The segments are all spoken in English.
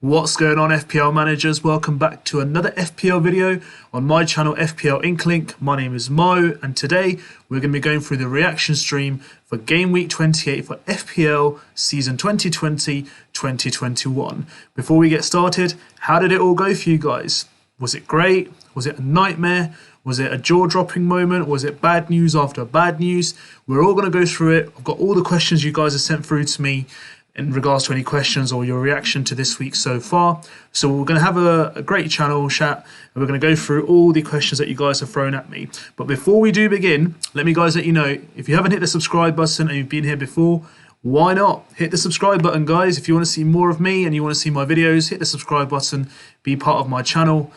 What's going on, FPL managers? Welcome back to another FPL video on my channel, FPL INKLING. My name is Mo, and today we're going to be going through the reaction stream for Game Week 28 for FPL Season 2020-2021. Before we get started, how did it all go for you guys? Was it great? Was it a nightmare? Was it a jaw-dropping moment? Was it bad news after bad news? We're all going to go through it. I've got all the questions you guys have sent through to me in regards to any questions or your reaction to this week so far. So we're going to have a great channel chat, and we're going to go through all the questions that you guys have thrown at me. But before we do begin, let you know, if you haven't hit the subscribe button and you've been here before, why not? Hit the subscribe button, guys. If you want to see more of me and you want to see my videos, hit the subscribe button, be part of my channel,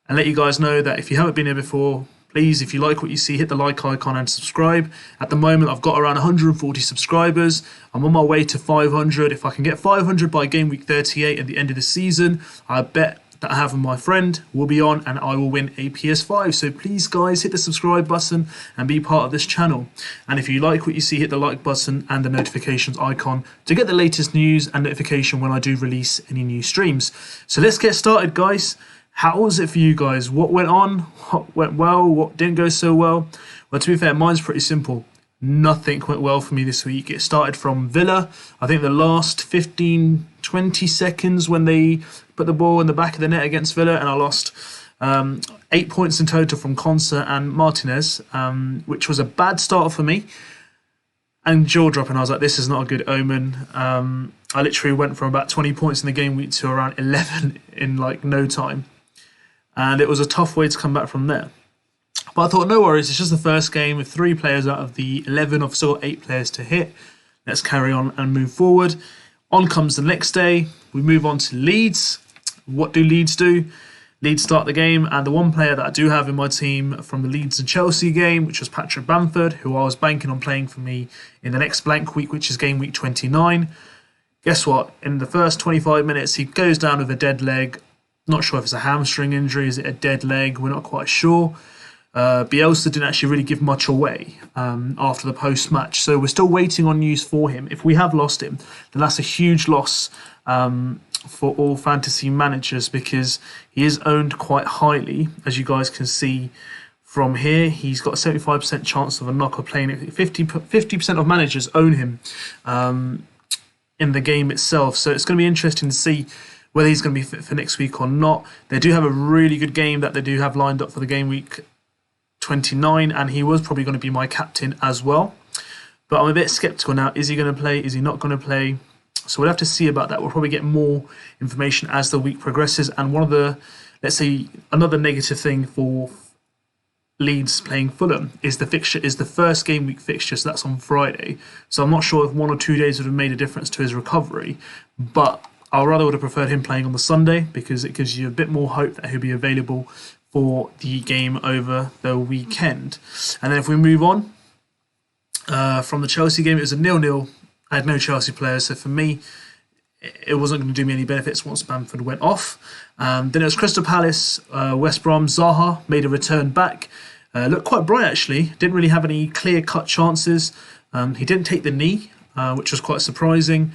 and let you guys know that if you haven't been here before, please, if you like what you see, hit the like icon and subscribe. At the moment, I've got around 140 subscribers. I'm on my way to 500. If I can get 500 by Game Week 38 at the end of the season, I bet that I have my friend will be on and I will win a PS5. So please, guys, hit the subscribe button and be part of this channel. And if you like what you see, hit the like button and the notifications icon to get the latest news and notification when I do release any new streams. So let's get started, guys. How was it for you guys? What went on? What went well? What didn't go so well? Well, to be fair, mine's pretty simple. Nothing went well for me this week. It started from Villa. I think the last 15-20 seconds when they put the ball in the back of the net against Villa, and I lost 8 points in total from Konsa and Martinez, which was a bad start for me. And jaw-dropping, I was like, this is not a good omen. I literally went from about 20 points in the game week to around 11 in like no time. And it was a tough way to come back from there. But I thought, no worries, it's just the first game with 3 players out of the 11. I've still got 8 players to hit. Let's carry on and move forward. On comes the next day. We move on to Leeds. What do Leeds do? Leeds start the game, and the one player that I do have in my team from the Leeds and Chelsea game, which was Patrick Bamford, who I was banking on playing for me in the next blank week, which is Game Week 29. Guess what? In the first 25 minutes, he goes down with a dead leg. Not sure if it's a hamstring injury. Is it a dead leg? We're not quite sure. Bielsa didn't actually really give much away after the post-match. So we're still waiting on news for him. If we have lost him, then that's a huge loss for all fantasy managers, because he is owned quite highly. As you guys can see from here, he's got a 75% chance of a knocker playing it. 50% of managers own him in the game itself. So it's going to be interesting to see whether he's going to be fit for next week or not. They do have a really good game that they do have lined up for the Game Week 29, and he was probably going to be my captain as well. But I'm a bit sceptical now. Is he going to play? Is he not going to play? So we'll have to see about that. We'll probably get more information as the week progresses. And one of the, let's say, another negative thing for Leeds playing Fulham is the fixture, is the first game week fixture, so that's on Friday. So I'm not sure if 1 or 2 days would have made a difference to his recovery, but I rather would have preferred him playing on the Sunday, because it gives you a bit more hope that he'll be available for the game over the weekend. And then if we move on from the Chelsea game, it was a 0-0. I had no Chelsea players, so for me, it wasn't going to do me any benefits once Bamford went off. Then it was Crystal Palace, West Brom. Zaha made a return back. Looked quite bright, actually. Didn't really have any clear-cut chances. He didn't take the knee, which was quite surprising.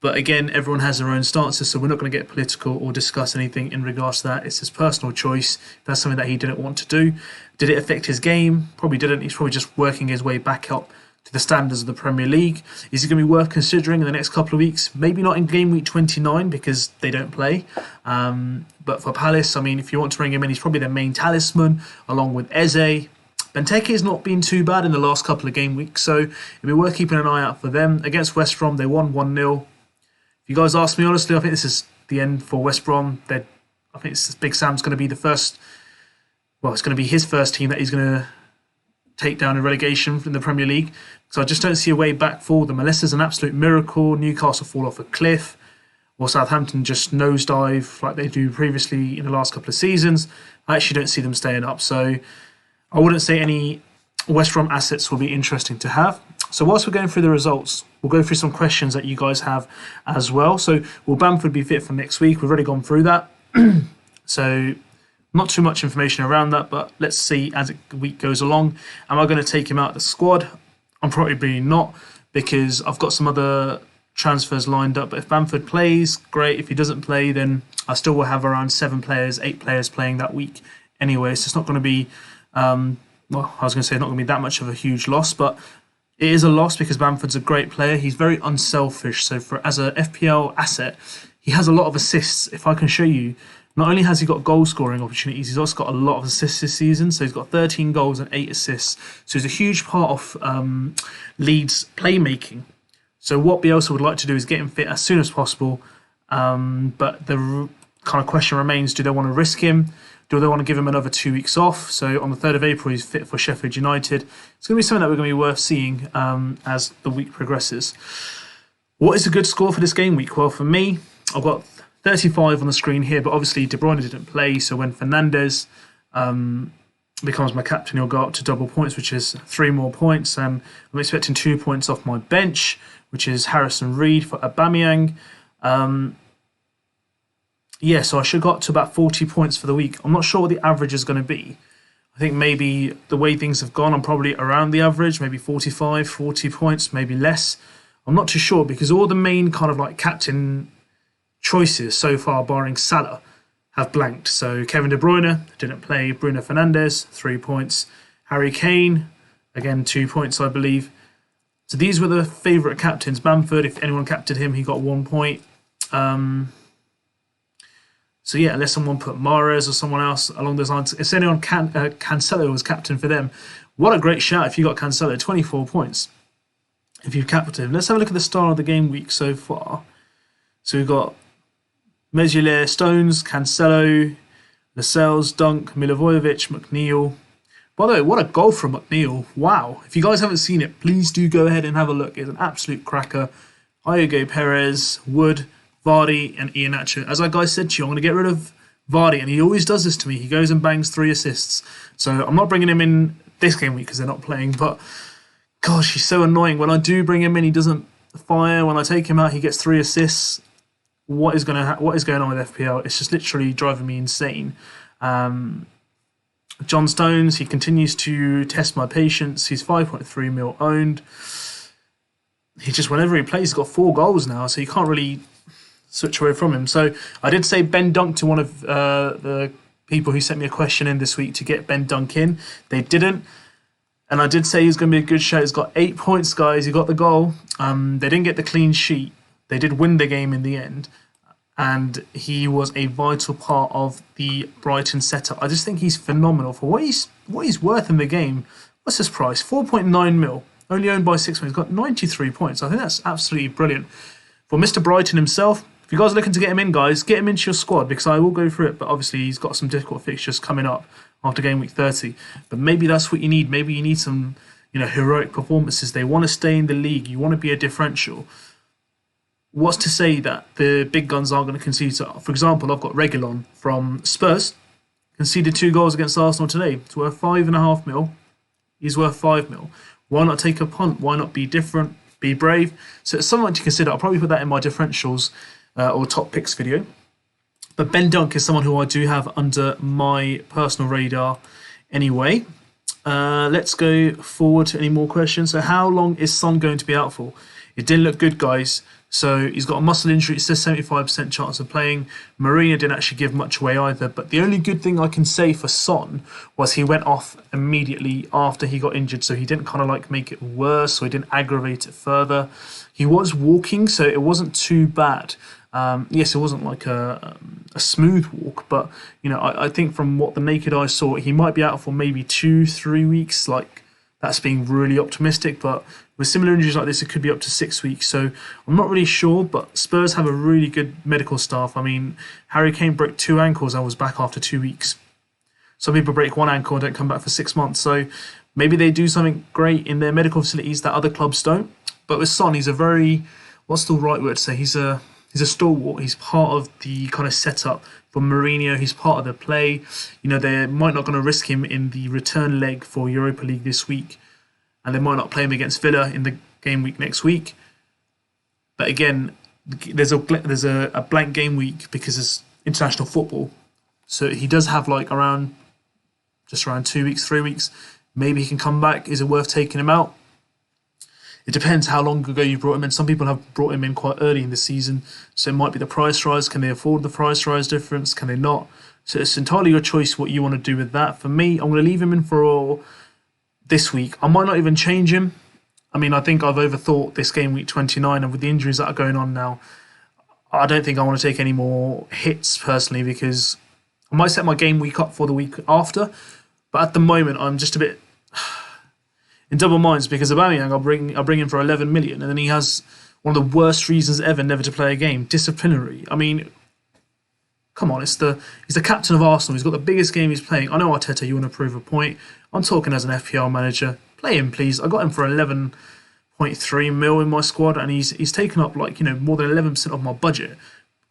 But again, everyone has their own stances, so we're not going to get political or discuss anything in regards to that. It's his personal choice. That's something that he didn't want to do. Did it affect his game? Probably didn't. He's probably just working his way back up to the standards of the Premier League. Is he going to be worth considering in the next couple of weeks? Maybe not in Game Week 29 because they don't play. But for Palace, I mean, if you want to bring him in, he's probably their main talisman, along with Eze. Benteke has not been too bad in the last couple of game weeks, so it'd be worth keeping an eye out for them. Against West Brom, they won 1-0. If you guys ask me honestly, I think this is the end for West Brom. I think Big Sam's going to be the first. Well, it's going to be his first team that he's going to take down in relegation in the Premier League. So I just don't see a way back for them unless there's an absolute miracle. Newcastle fall off a cliff, or Southampton just nosedive like they do previously in the last couple of seasons. I actually don't see them staying up. So I wouldn't say any West Brom assets will be interesting to have. So whilst we're going through the results, we'll go through some questions that you guys have as well. So will Bamford be fit for next week? We've already gone through that. So not too much information around that, but let's see as the week goes along. Am I going to take him out of the squad? I'm probably not, because I've got some other transfers lined up. But if Bamford plays, great. If he doesn't play, then I still will have around 8 players playing that week anyway. So it's not going to be, well, I was going to say not going to be that much of a huge loss, but it is a loss because Bamford's a great player. He's very unselfish. So as a FPL asset, he has a lot of assists. If I can show you, not only has he got goal scoring opportunities, he's also got a lot of assists this season. So he's got 13 goals and 8 assists. So he's a huge part of Leeds' playmaking. So what Bielsa would like to do is get him fit as soon as possible. But the kind of question remains, do they want to risk him? Do they want to give him another 2 weeks off? So on the 3rd of April, he's fit for Sheffield United. It's going to be something that we're going to be worth seeing as the week progresses. What is a good score for this game week? Well, for me, I've got 35 on the screen here, but obviously De Bruyne didn't play. So when Fernandes becomes my captain, he'll go up to double points, which is 3 more points. I'm expecting 2 points off my bench, which is Harrison Reed for Aubameyang. So I should got to about 40 points for the week. I'm not sure what the average is going to be. I think maybe the way things have gone, I'm probably around the average, maybe 45, 40 points, maybe less. I'm not too sure because all the main kind of like captain choices so far, barring Salah, have blanked. So Kevin De Bruyne didn't play. Bruno Fernandes, 3 points. Harry Kane, again, 2 points, I believe. So these were the favourite captains. Bamford, if anyone captained him, he got 1 point. So yeah, unless someone put Mahrez or someone else along those lines. If anyone Cancelo was captain for them, what a great shout if you got Cancelo, 24 points. If you captained him. Let's have a look at the start of the game week so far. So we've got Meslier, Stones, Cancelo, Lascelles, Dunk, Milivojevic, McNeil. By the way, what a goal from McNeil. Wow. If you guys haven't seen it, please do go ahead and have a look. It's an absolute cracker. Iogo Perez, Wood, Vardy and Iheanacho. As I guys said to you, I'm going to get rid of Vardy, and he always does this to me. He goes and bangs 3 assists. So I'm not bringing him in this game week because they're not playing, but gosh, he's so annoying. When I do bring him in, he doesn't fire. When I take him out, he gets 3 assists. What is going on with FPL? It's just literally driving me insane. John Stones, he continues to test my patience. He's 5.3 mil owned. He just, whenever he plays, he's got 4 goals now, so you can't really switch away from him. So I did say Ben Dunk to one of the people who sent me a question in this week to get Ben Dunk in. They didn't. And I did say he's going to be a good shout. He's got 8 points, guys. He got the goal. They didn't get the clean sheet. They did win the game in the end. And he was a vital part of the Brighton setup. I just think he's phenomenal for what he's worth in the game. What's his price? 4.9 mil. Only owned by 6 months. He's got 93 points. I think that's absolutely brilliant. For Mr. Brighton himself, if you guys are looking to get him in, guys, get him into your squad because I will go through it. But obviously, he's got some difficult fixtures coming up after game week 30. But maybe that's what you need. Maybe you need some, heroic performances. They want to stay in the league. You want to be a differential. What's to say that the big guns aren't going to concede? So, for example, I've got Reguilon from Spurs. Conceded 2 goals against Arsenal today. It's worth 5.5 mil. He's worth 5 mil. Why not take a punt? Why not be different? Be brave. So it's something to consider. I'll probably put that in my differentials or top picks video. But Ben Dunk is someone who I do have under my personal radar anyway. Let's go forward to any more questions. So how long is Son going to be out for? It didn't look good, guys. So he's got a muscle injury. It says 75% chance of playing. Marina didn't actually give much away either. But the only good thing I can say for Son was he went off immediately after he got injured. So he didn't kind of like make it worse, or he didn't aggravate it further. He was walking, so it wasn't too bad. Yes, it wasn't like a smooth walk, but I think from what the naked eye saw, he might be out for maybe 2-3 weeks. Like, that's being really optimistic, but with similar injuries like this, it could be up to 6 weeks. So I'm not really sure, but Spurs have a really good medical staff. I mean, Harry Kane broke 2 ankles and was back after 2 weeks. Some people break 1 ankle and don't come back for 6 months. So maybe they do something great in their medical facilities that other clubs don't. But with Son, he's a very, what's the right word to say? He's a stalwart. He's part of the kind of setup for Mourinho. He's part of the play. They might not going to risk him in the return leg for Europa League this week, and they might not play him against Villa in the game week next week. But again, there's a blank game week because it's international football. So he does have like just around 2 weeks, 3 weeks. Maybe he can come back. Is it worth taking him out? It depends how long ago you brought him in. Some people have brought him in quite early in the season, so it might be the price rise. Can they afford the price rise difference? Can they not? So it's entirely your choice what you want to do with that. For me, I'm going to leave him in for this week. I might not even change him. I mean, I think I've overthought this game week 29, and with the injuries that are going on now, I don't think I want to take any more hits personally, because I might set my game week up for the week after. But at the moment, I'm just a bit in double minds, because Aubameyang, I'll bring him for 11 million, and then he has one of the worst reasons ever never to play a game, disciplinary. I mean, come on, he's the captain of Arsenal. He's got the biggest game he's playing. I know, Arteta, you want to prove a point. I'm talking as an FPL manager. Play him, please. I got him for 11.3 mil in my squad, and he's taken up more than 11% of my budget.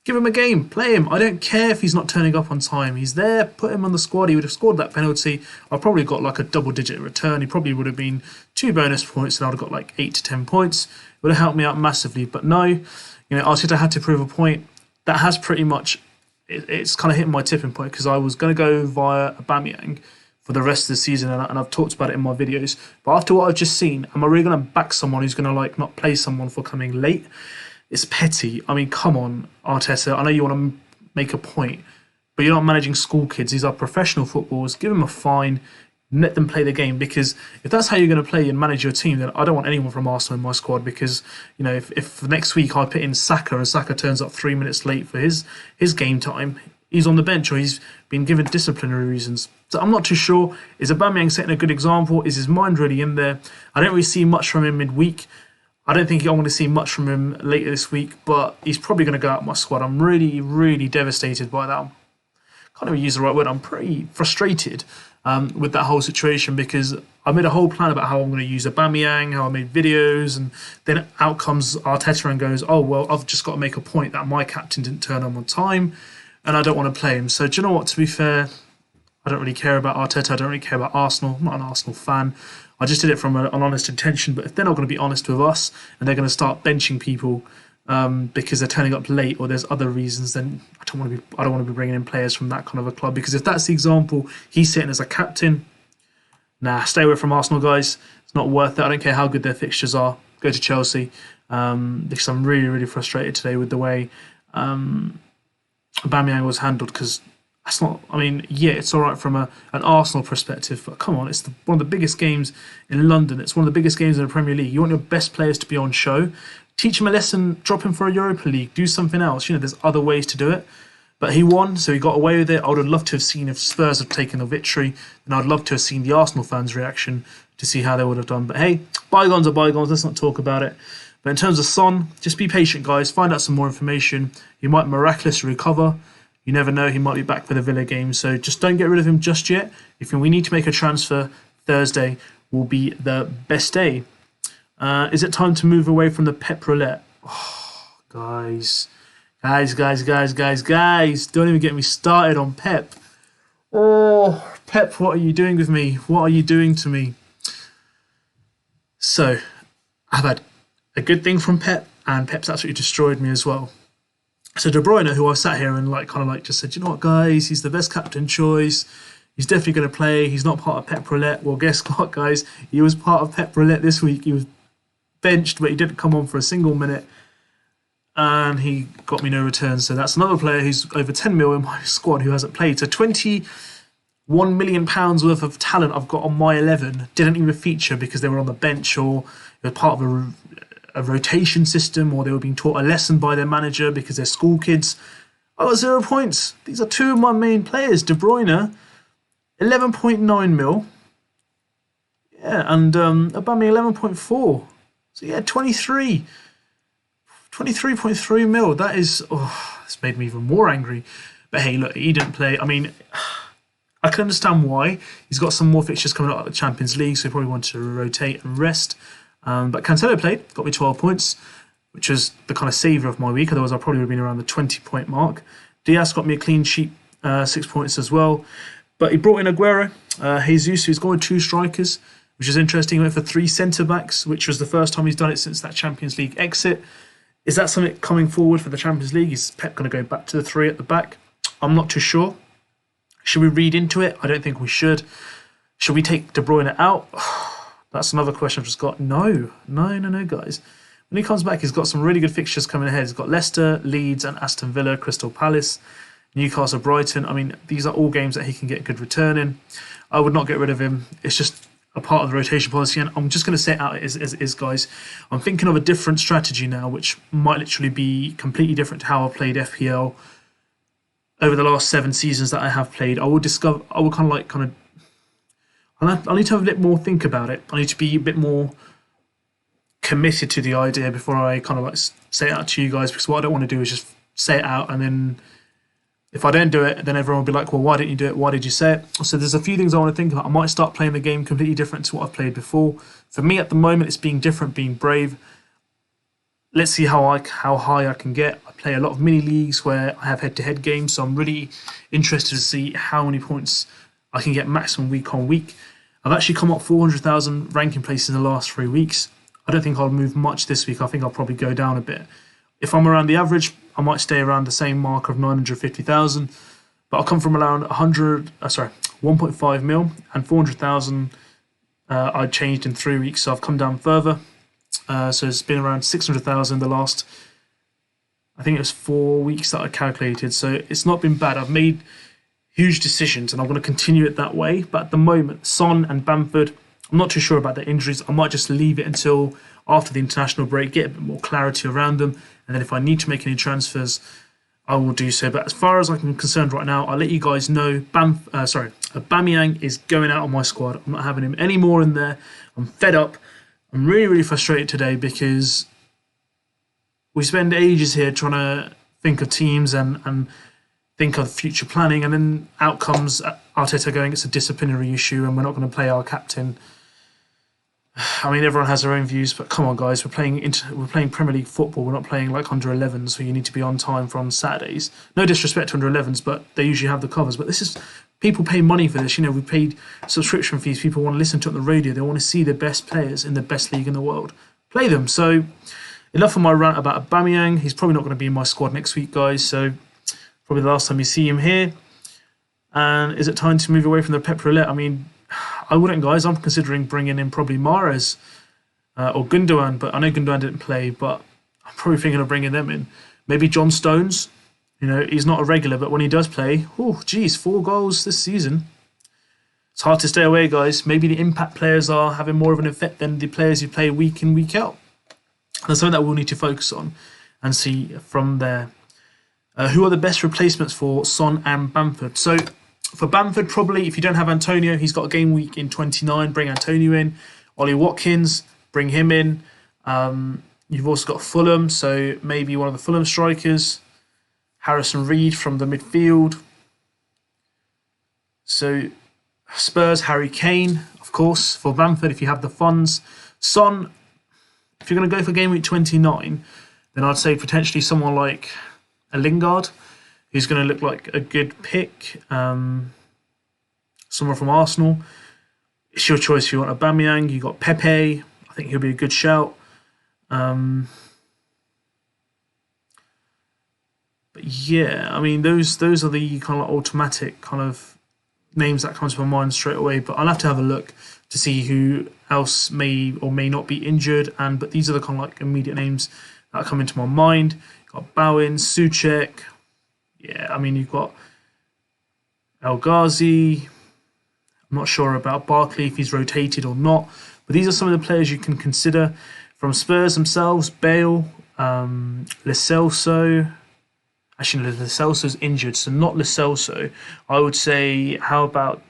Give him a game, play him. I don't care if he's not turning up on time. He's there, put him on the squad. He would have scored that penalty. I probably got like a double-digit return. He probably would have been 2 bonus points, and I'd have got like 8 to 10 points. It would have helped me out massively. But no, Arteta had to prove a point. That has pretty much, it's kind of hitting my tipping point, because I was going to go via Aubameyang for the rest of the season, and I've talked about it in my videos. But after what I've just seen, am I really going to back someone who's going to not play someone for coming late? It's petty. I mean, come on, Arteta. I know you want to make a point, but you're not managing school kids. These are professional footballers. Give them a fine. Let them play the game, because if that's how you're going to play and manage your team, then I don't want anyone from Arsenal in my squad, because if next week I put in Saka and Saka turns up 3 minutes late for his game time, he's on the bench or he's been given disciplinary reasons. So I'm not too sure. Is Aubameyang setting a good example? Is his mind really in there? I don't really see much from him midweek. I don't think I'm going to see much from him later this week, but he's probably going to go out of my squad. I'm really, really devastated by that. Can't even use the right word. I'm pretty frustrated with that whole situation, because I made a whole plan about how I'm going to use Aubameyang, how I made videos, and then out comes Arteta and goes, oh, well, I've just got to make a point that my captain didn't turn on time, and I don't want to play him. So do you know what, to be fair, I don't really care about Arteta. I don't really care about Arsenal. I'm not an Arsenal fan. I just did it from an honest intention. But if they're not going to be honest with us and they're going to start benching people because they're turning up late or there's other reasons, then I don't want to be bringing in players from that kind of a club. Because if that's the example he's setting as a captain, nah, stay away from Arsenal, guys. It's not worth it. I don't care how good their fixtures are. Go to Chelsea, because I'm really, really frustrated today with the way Aubameyang was handled. Because that's not, I mean, yeah, it's all right from an Arsenal perspective, but come on, it's one of the biggest games in London. It's one of the biggest games in the Premier League. You want your best players to be on show. Teach him a lesson, drop him for a Europa League, do something else. There's other ways to do it. But he won, so he got away with it. I would have loved to have seen if Spurs had taken a victory, and I'd love to have seen the Arsenal fans' reaction to see how they would have done. But hey, bygones are bygones, let's not talk about it. But in terms of Son, just be patient, guys. Find out some more information. He might miraculously recover. You never know, he might be back for the Villa game. So just don't get rid of him just yet. If we need to make a transfer, Thursday will be the best day. Is it time to move away from the Pep Roulette? Oh, guys. Guys. Don't even get me started on Pep. Oh, Pep, what are you doing with me? What are you doing to me? So, I've had a good thing from Pep, and Pep's absolutely destroyed me as well. So De Bruyne, who I sat here and just said, you know what, guys, he's the best captain choice. He's definitely going to play. He's not part of Pep Roulette. Well, guess what, guys? He was part of Pep Roulette this week. He was benched, but he didn't come on for a single minute, and he got me no return. So that's another player who's over 10 mil in my squad who hasn't played. So £21 million worth of talent I've got on my 11 didn't even feature because they were on the bench or they were part of a rotation system, or they were being taught a lesson by their manager because they're school kids. I got 0 points. These are two of my main players. De Bruyne, 11.9 mil. Yeah, and Aubameyang 11.4. So yeah, 23.3 mil. That is, it's made me even more angry. But hey, look, he didn't play. I mean, I can understand why. He's got some more fixtures coming up at the Champions League, so he probably wanted to rotate and rest. But Cancelo played, got me 12 points, which was the kind of saviour of my week. Otherwise, I probably would have been around the 20-point mark. Diaz got me a clean sheet, 6 points as well. But he brought in Aguero, Jesus, who's going 2 strikers, which is interesting. He went for 3 centre-backs, which was the first time he's done it since that Champions League exit. Is that something coming forward for the Champions League? Is Pep going to go back to the 3 at the back? I'm not too sure. Should we read into it? I don't think we should. Should we take De Bruyne out? That's another question I've just got. No, guys. When he comes back, he's got some really good fixtures coming ahead. He's got Leicester, Leeds, and Aston Villa, Crystal Palace, Newcastle, Brighton. I mean, these are all games that he can get good return in. I would not get rid of him. It's just a part of the rotation policy, and I'm just going to say it out as it is, guys. I'm thinking of a different strategy now, which might literally be completely different to how I played FPL over the last 7 seasons that I have played. I will I need to have a bit more think about it. I need to be a bit more committed to the idea before I kind of like say it out to you guys, because what I don't want to do is just say it out and then if I don't do it, then everyone will be like, well, why didn't you do it? Why did you say it? So there's a few things I want to think about. I might start playing the game completely different to what I've played before. For me at the moment, it's being different, being brave. Let's see how high I can get. I play a lot of mini leagues where I have head-to-head games, so I'm really interested to see how many points I can get maximum week on week. I've actually come up 400,000 ranking places in the last 3 weeks. I don't think I'll move much this week. I think I'll probably go down a bit. If I'm around the average, I might stay around the same mark of 950,000. But I'll come from around 1.5 mil and 400,000 I changed in 3 weeks, so I've come down further. So it's been around 600,000 the last, I think it was 4 weeks that I calculated. So it's not been bad. I've made huge decisions and I'm going to continue it that way. But at the moment, Son and Bamford, I'm not too sure about their injuries. I might just leave it until after the international break, get a bit more clarity around them. And then if I need to make any transfers, I will do so. But as far as I'm concerned right now, I'll let you guys know Aubameyang is going out of my squad. I'm not having him anymore in there. I'm fed up. I'm really, really frustrated today because we spend ages here trying to think of teams and think of future planning, and then out comes Arteta going, it's a disciplinary issue and we're not going to play our captain. I mean, everyone has their own views, but come on, guys, we're playing Premier League football. We're not playing like under 11s, where you need to be on time for on Saturdays. No disrespect to under 11s, but they usually have the covers. But this is people pay money for this. You know, we paid subscription fees. People want to listen to it on the radio. They want to see the best players in the best league in the world. Play them. So enough of my rant about Aubameyang. He's probably not going to be in my squad next week, guys. So probably the last time you see him here. And is it time to move away from the Pep Roulette? I mean, I wouldn't, guys. I'm considering bringing in probably Mahrez or Gundogan, but I know Gundogan didn't play, but I'm probably thinking of bringing them in. Maybe John Stones. You know, he's not a regular, but when he does play, 4 goals this season. It's hard to stay away, guys. Maybe the impact players are having more of an effect than the players who play week in, week out. That's something that we'll need to focus on and see from there. Who are the best replacements for Son and Bamford? So for Bamford, probably if you don't have Antonio, he's got a game week in 29. Bring Antonio in. Ollie Watkins, bring him in. You've also got Fulham, so maybe one of the Fulham strikers. Harrison Reed from the midfield. So Spurs, Harry Kane, of course. For Bamford, if you have the funds. Son, if you're going to go for game week 29, then I'd say potentially someone like a Lingard, who's going to look like a good pick. Someone from Arsenal. It's your choice if you want Aubameyang. You got Pepe. I think he'll be a good shout. But yeah, I mean, those are the kind of like automatic kind of names that come to my mind straight away. But I'll have to have a look to see who else may or may not be injured. But these are the kind of like immediate names that come into my mind. You've got Bowen, Souček. Yeah, I mean, you've got El Ghazi. I'm not sure about Barkley, if he's rotated or not. But these are some of the players you can consider. From Spurs themselves, Bale, Lo Celso. Actually, Lo Celso's injured, so not Lo Celso. I would say, how about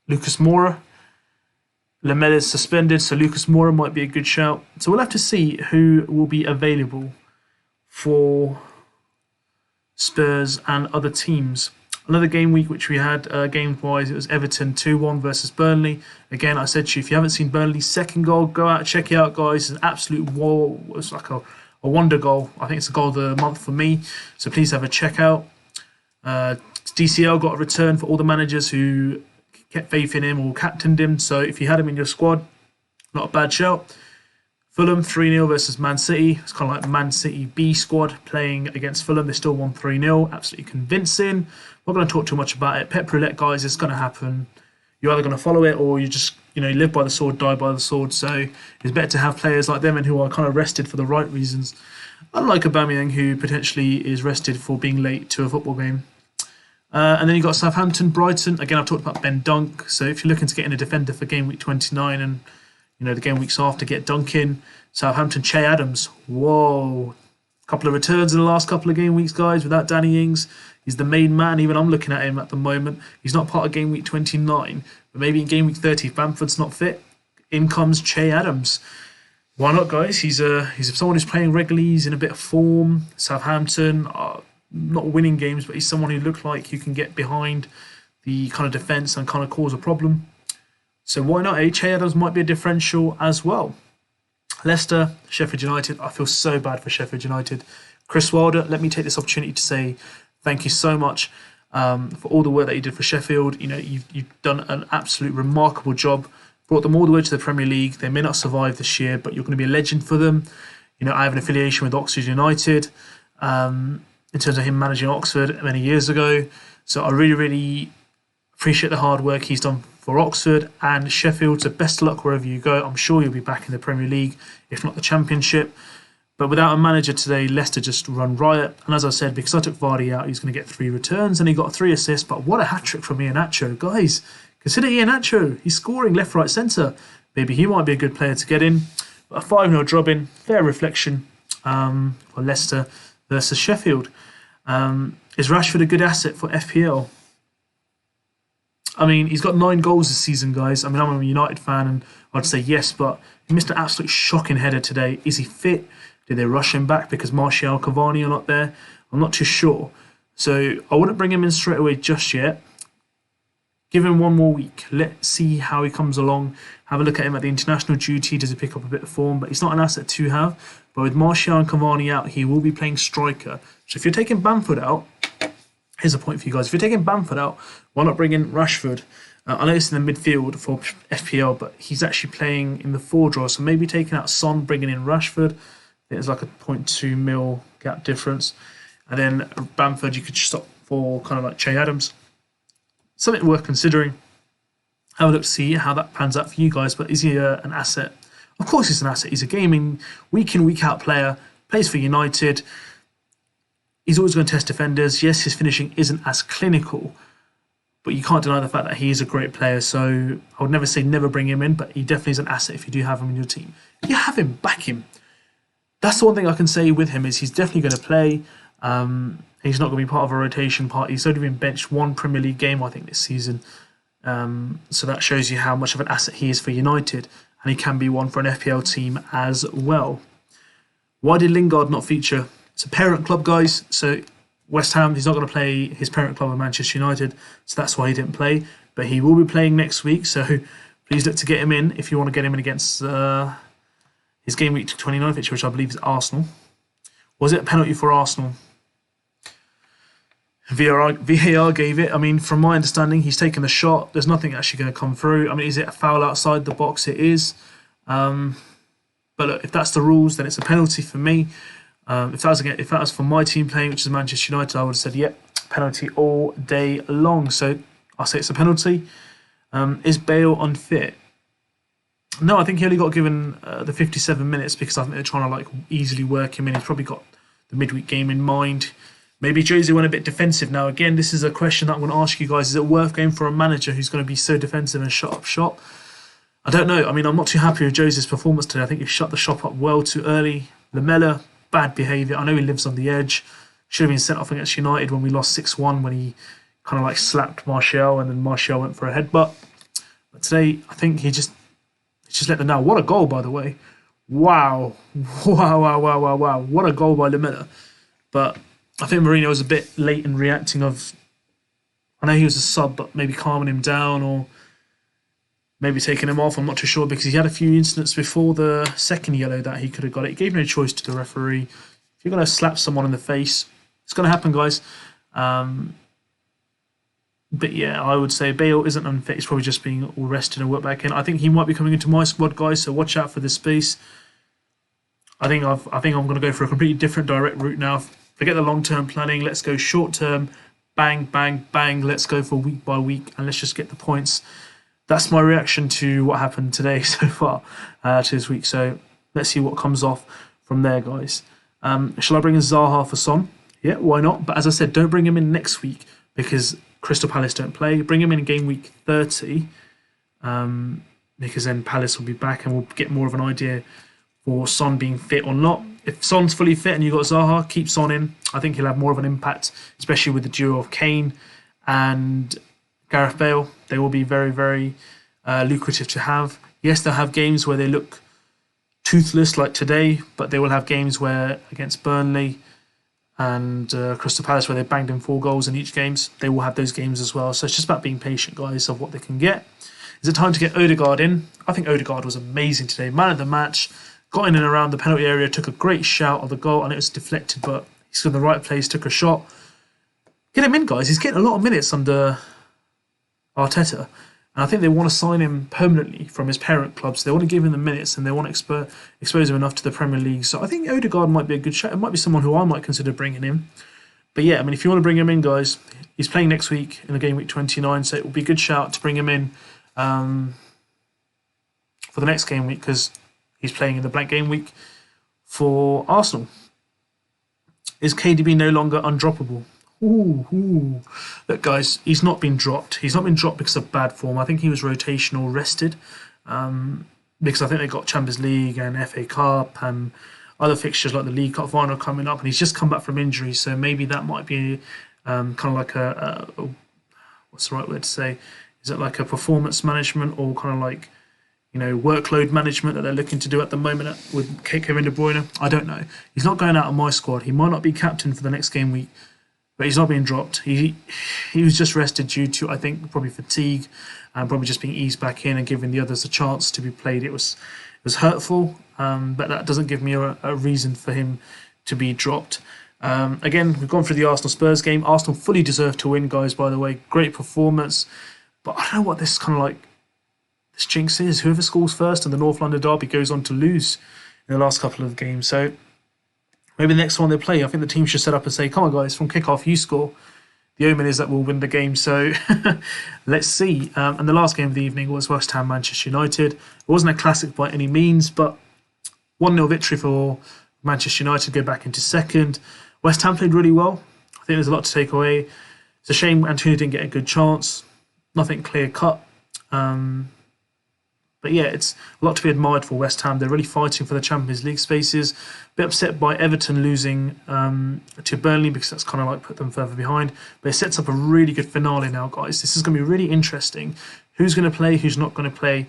Lucas Moura? Lamella's suspended, so Lucas Moura might be a good shout. So we'll have to see who will be available for Spurs and other teams. Another game week which we had game-wise, it was Everton 2-1 versus Burnley. Again, I said to you, if you haven't seen Burnley's second goal, go out, check it out, guys. It's an absolute war. It's like a wonder goal. I think it's a goal of the month for me. So please have a check out. DCL got a return for all the managers who kept faith in him or captained him. So if you had him in your squad, not a bad shout. Fulham 3-0 versus Man City. It's kind of like Man City B squad playing against Fulham. They still won 3-0. Absolutely convincing. Not going to talk too much about it. Pep Roulette, guys, it's going to happen. You're either going to follow it or you're just live by the sword, die by the sword. So it's better to have players like them and who are kind of rested for the right reasons. Unlike Aubameyang, who potentially is rested for being late to a football game. And then you've got Southampton, Brighton. Again, I've talked about Ben Dunk. So if you're looking to get in a defender for game week 29 and the game weeks after, get Dunk in. Southampton, Che Adams. Whoa. Couple of returns in the last couple of game weeks, guys, without Danny Ings. He's the main man. Even I'm looking at him at the moment. He's not part of game week 29, but maybe in game week 30, if Bamford's not fit, in comes Che Adams. Why not, guys? He's someone who's playing regularly. He's in a bit of form. Southampton are not winning games, but he's someone who looks like you can get behind the kind of defence and kind of cause a problem. So why not? Che Adams might be a differential as well. Leicester, Sheffield United. I feel so bad for Sheffield United. Chris Wilder, let me take this opportunity to say thank you so much for all the work that you did for Sheffield. You've done an absolute remarkable job. Brought them all the way to the Premier League. They may not survive this year, but you're going to be a legend for them. I have an affiliation with Oxford United in terms of him managing Oxford many years ago. So I really, really appreciate the hard work he's done for Oxford and Sheffield. So best of luck wherever you go. I'm sure you'll be back in the Premier League, if not the Championship. But without a manager today, Leicester just run riot. And as I said, because I took Vardy out, he's going to get 3 returns and he got 3 assists. But what a hat-trick from Iheanacho. Guys, consider Iheanacho. He's scoring left, right, centre. Maybe he might be a good player to get in. But a 5-0 drubbing, fair reflection for Leicester versus Sheffield. Is Rashford a good asset for FPL? I mean, he's got 9 goals this season, guys. I mean, I'm a United fan and I'd say yes, but he missed an absolute shocking header today. Is he fit? Did they rush him back because Martial and Cavani are not there? I'm not too sure. So I wouldn't bring him in straight away just yet. Give him 1 more week. Let's see how he comes along. Have a look at him at the international duty. Does he pick up a bit of form? But he's not an asset to have. But with Martial and Cavani out, he will be playing striker. So if you're taking Bamford out, here's a point for you guys. If you're taking Bamford out, why not bring in Rashford? I know it's in the midfield for FPL, but he's actually playing in the 4 draw. So maybe taking out Son, bringing in Rashford. There's like a 0.2 mil gap difference. And then Bamford, you could stop for kind of like Che Adams. Something worth considering. Have a look to see how that pans out for you guys. But is he an asset? Of course he's an asset. He's a gaming, week in, week out player. Plays for United. He's always going to test defenders. Yes, his finishing isn't as clinical, but you can't deny the fact that he is a great player. So I would never say never bring him in, but he definitely is an asset if you do have him in your team. If you have him, back him. That's the one thing I can say with him is he's definitely going to play. He's not going to be part of a rotation part. He's only been benched 1 Premier League game, I think, this season. So that shows you how much of an asset he is for United, and he can be one for an FPL team as well. Why did Lingard not feature? It's a parent club, guys. So West Ham, he's not going to play his parent club of Manchester United, so that's why he didn't play. But he will be playing next week, so please look to get him in if you want to get him in against his game week 29 fixture, which I believe is Arsenal. Was it a penalty for Arsenal? VAR gave it. I mean, from my understanding, he's taken the shot. There's nothing actually going to come through. I mean, is it a foul outside the box? It is. But look, if that's the rules, then it's a penalty for me. If that was for my team playing, which is Manchester United, I would have said, yep, penalty all day long. So I'll say it's a penalty. Is Bale unfit? No, I think he only got given the 57 minutes because I think they're trying to like easily work him in. He's probably got the midweek game in mind. Maybe Jose went a bit defensive. Now, again, this is a question that I'm going to ask you guys. Is it worth going for a manager who's going to be so defensive and shut up shop? I don't know. I mean, I'm not too happy with Jose's performance today. I think he shut the shop up well too early. Lamella, bad behaviour. I know he lives on the edge. Should have been sent off against United when we lost 6-1 when he kind of like slapped Martial and then Martial went for a headbutt. But today, I think he just let them down. What a goal, by the way. Wow. Wow. What a goal by Lamella. But I think Mourinho was a bit late in reacting I know he was a sub, but maybe calming him down or maybe taking him off. I'm not too sure because he had a few incidents before the second yellow that he could have got it. He gave no choice to the referee. If you're going to slap someone in the face, it's going to happen, guys. But yeah, I would say Bale isn't unfit. He's probably just being all rested and worked back in. I think he might be coming into my squad, guys, so watch out for this space. I think I'm going to go for a completely different direct route now. Forget the long-term planning. Let's go short-term. Bang, bang, bang. Let's go for week by week and let's just get the points. that's my reaction to what happened today so far to this week. So let's see what comes off from there, guys. Shall I bring in Zaha for Son? Yeah, why not? But as I said, don't bring him in next week because Crystal Palace don't play. Bring him in game week 30 because then Palace will be back and we'll get more of an idea for Son being fit or not. If Son's fully fit and you've got Zaha, keep Son in. I think he'll have more of an impact, especially with the duo of Kane and Gareth Bale. They will be very, very lucrative to have. Yes, they'll have games where they look toothless like today, but they will have games where against Burnley and Crystal Palace where they banged in 4 goals in each games. They will have those games as well. So it's just about being patient, guys, of what they can get. Is it time to get Odegaard in? I think Odegaard was amazing today. Man of the match. Got in and around the penalty area, took a great shout of the goal, and it was deflected, but he's in the right place, took a shot. Get him in, guys. He's getting a lot of minutes under Arteta, and I think they want to sign him permanently from his parent club, so they want to give him the minutes, and they want to expose him enough to the Premier League. So I think Odegaard might be a good shout. It might be someone who I might consider bringing in. But yeah, I mean, if you want to bring him in, guys, he's playing next week in the game week 29, so it will be a good shout to bring him in for the next game week, because he's playing in the blank game week for Arsenal. Is KDB no longer undroppable? Ooh. Look, guys, he's not been dropped. He's not been dropped because of bad form. I think he was rotational rested because I think they got Champions League and FA Cup and other fixtures like the League Cup final coming up, and he's just come back from injury. So maybe that might be kind of like a what's the right word to say? Is it like a performance management or kind of like, you know, workload management that they're looking to do at the moment with Kevin De Bruyne? I don't know. He's not going out of my squad. He might not be captain for the next game week, but he's not being dropped. He was just rested due to, I think, probably fatigue and probably just being eased back in and giving the others a chance to be played. It was hurtful, but that doesn't give me a reason for him to be dropped. Again, we've gone through the Arsenal-Spurs game. Arsenal fully deserved to win, guys, by the way. Great performance. But I don't know what this kind of like... this jinx is. Whoever scores first in the North London derby goes on to lose in the last couple of games. So maybe the next one they play, I think the team should set up and say, come on, guys, from kickoff, you score. The omen is that we'll win the game. So let's see. And the last game of the evening was West Ham Manchester United. It wasn't a classic by any means, but 1-0 victory for Manchester United, go back into second. West Ham played really well. I think there's a lot to take away. It's a shame Antonio didn't get a good chance. Nothing clear cut. But yeah, it's a lot to be admired for West Ham. They're really fighting for the Champions League spaces. A bit upset by Everton losing to Burnley because that's kind of like put them further behind. But it sets up a really good finale now, guys. This is going to be really interesting. Who's going to play, who's not going to play.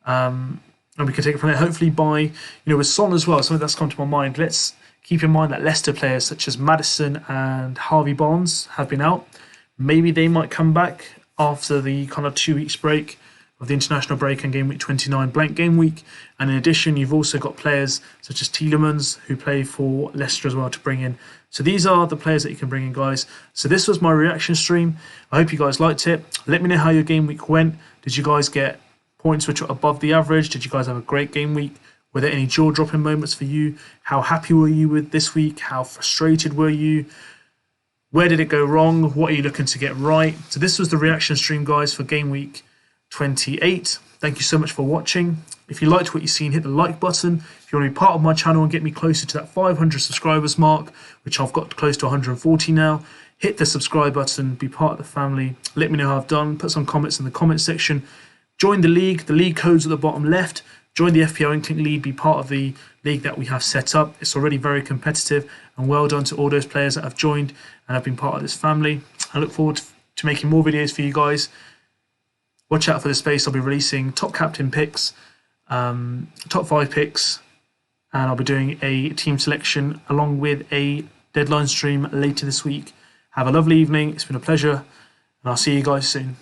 And we can take it from there. Hopefully by, with Son as well, something that's come to my mind. Let's keep in mind that Leicester players such as Maddison and Harvey Barnes have been out. Maybe they might come back after the kind of 2 weeks break of the international break and game week 29 blank game week. And in addition, you've also got players such as Tielemans who play for Leicester as well to bring in. So these are the players that you can bring in, guys. So this was my reaction stream. I hope you guys liked it. Let me know how your game week went. Did you guys get points which were above the average? Did you guys have a great game week? Were there any jaw-dropping moments for you? How happy were you with this week? How frustrated were you? Where did it go wrong? What are you looking to get right? So this was the reaction stream, guys, for game week 28. Thank you so much for watching. If you liked what you've seen, hit the like button. If you want to be part of my channel and get me closer to that 500 subscribers mark, which I've got close to 140 now, hit the subscribe button, be part of the family. Let me know how I've done. Put some comments in the comment section. Join the league. The league code's at the bottom left. Join the FPL INKLING league. Be part of the league that we have set up. It's already very competitive, and well done to all those players that have joined and have been part of this family. I look forward to making more videos for you guys. Watch out for the space. I'll be releasing top captain picks, top 5 picks, and I'll be doing a team selection along with a deadline stream later this week. Have a lovely evening. It's been a pleasure, and I'll see you guys soon.